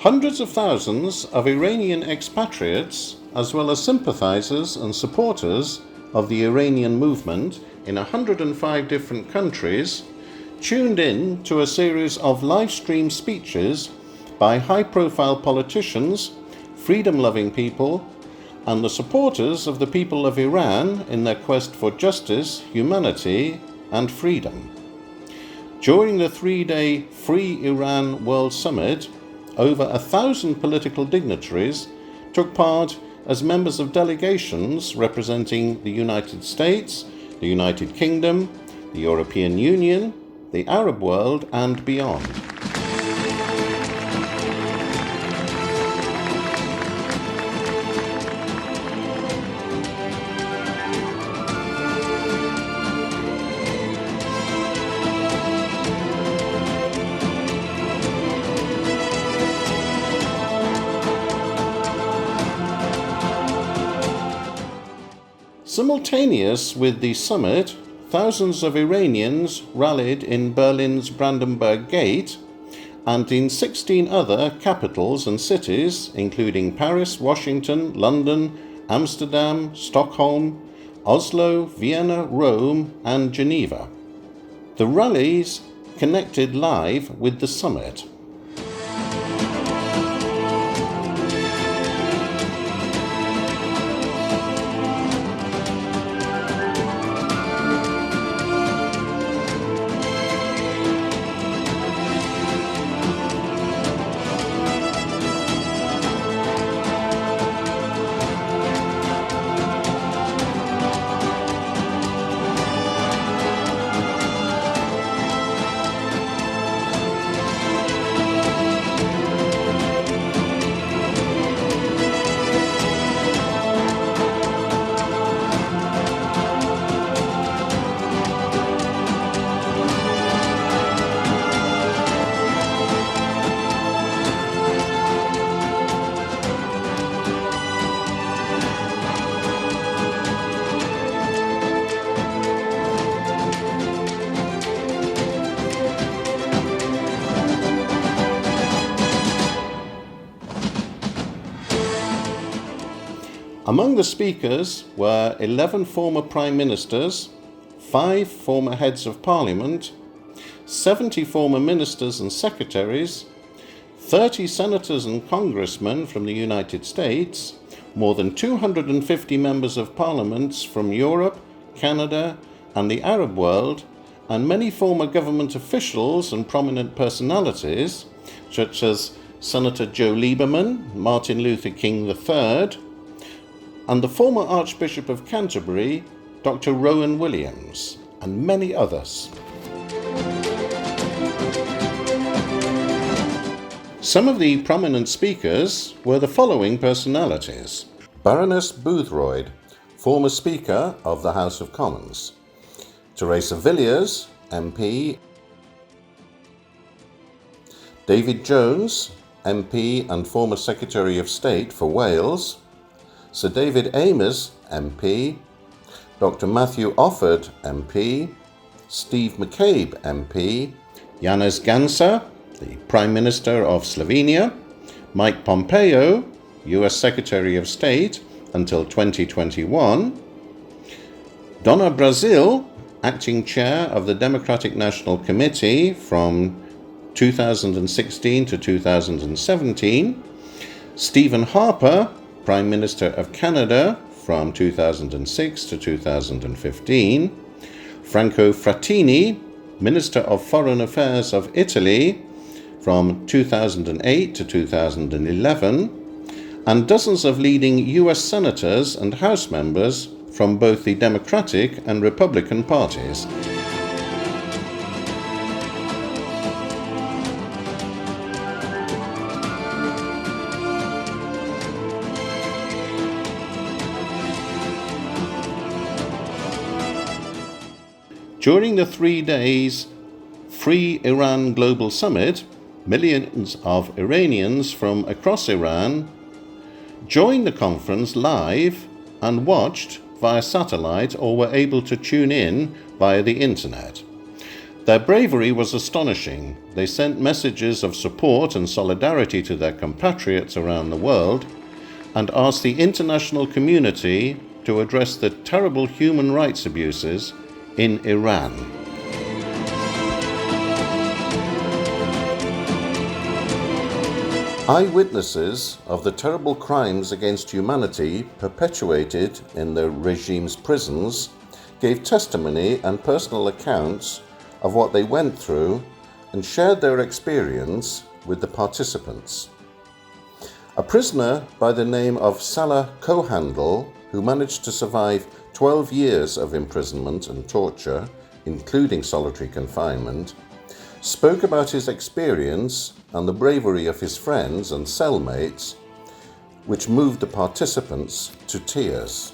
Hundreds of thousands of Iranian expatriates, as well as sympathizers and supporters of the Iranian movement in 105 different countries, tuned in to a series of live-stream speeches by high-profile politicians, freedom-loving people, and the supporters of the people of Iran in their quest for justice, humanity, and freedom. During the 3-day Free Iran World Summit, over 1,000 political dignitaries took part as members of delegations representing the United States, the United Kingdom, the European Union, the Arab world, and beyond. Simultaneous with the summit, thousands of Iranians rallied in Berlin's Brandenburg Gate and in 16 other capitals and cities, including Paris, Washington, London, Amsterdam, Stockholm, Oslo, Vienna, Rome, and Geneva. The rallies connected live with the summit. Among the speakers were 11 former prime ministers, 5 former heads of parliament, 70 former ministers and secretaries, 30 senators and congressmen from the United States, more than 250 members of parliaments from Europe, Canada, and the Arab world, and many former government officials and prominent personalities, such as Senator Joe Lieberman, Martin Luther King III, and the former Archbishop of Canterbury, Dr. Rowan Williams, and many others. Some of the prominent speakers were the following personalities: Baroness Boothroyd, former Speaker of the House of Commons; Teresa Villiers, MP; David Jones, MP and former Secretary of State for Wales; Sir David Amess, MP; Dr. Matthew Offord, MP; Steve McCabe, MP; Janez Ganser, the Prime Minister of Slovenia; Mike Pompeo, US Secretary of State until 2021; Donna Brazil, Acting Chair of the Democratic National Committee from 2016 to 2017; Stephen Harper, Prime Minister of Canada from 2006 to 2015, Franco Frattini, Minister of Foreign Affairs of Italy from 2008 to 2011, and dozens of leading US senators and House members from both the Democratic and Republican parties. During the 3 days Free Iran Global Summit, millions of Iranians from across Iran joined the conference live and watched via satellite or were able to tune in via the internet. Their bravery was astonishing. They sent messages of support and solidarity to their compatriots around the world and asked the international community to address the terrible human rights abuses in Iran. Eyewitnesses of the terrible crimes against humanity perpetuated in the regime's prisons gave testimony and personal accounts of what they went through and shared their experience with the participants. A prisoner by the name of Salah Kohandel, who managed to survive 12 years of imprisonment and torture, including solitary confinement, spoke about his experience and the bravery of his friends and cellmates, which moved the participants to tears.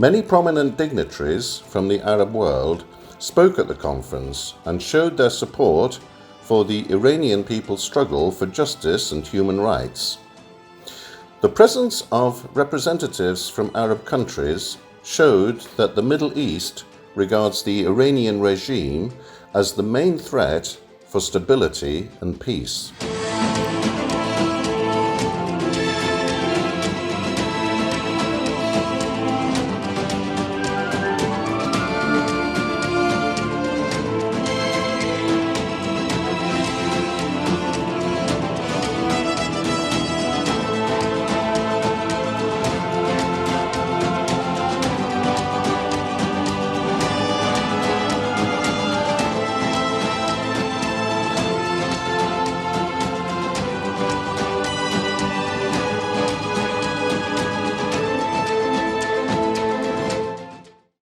Many prominent dignitaries from the Arab world spoke at the conference and showed their support for the Iranian people's struggle for justice and human rights. The presence of representatives from Arab countries showed that the Middle East regards the Iranian regime as the main threat for stability and peace.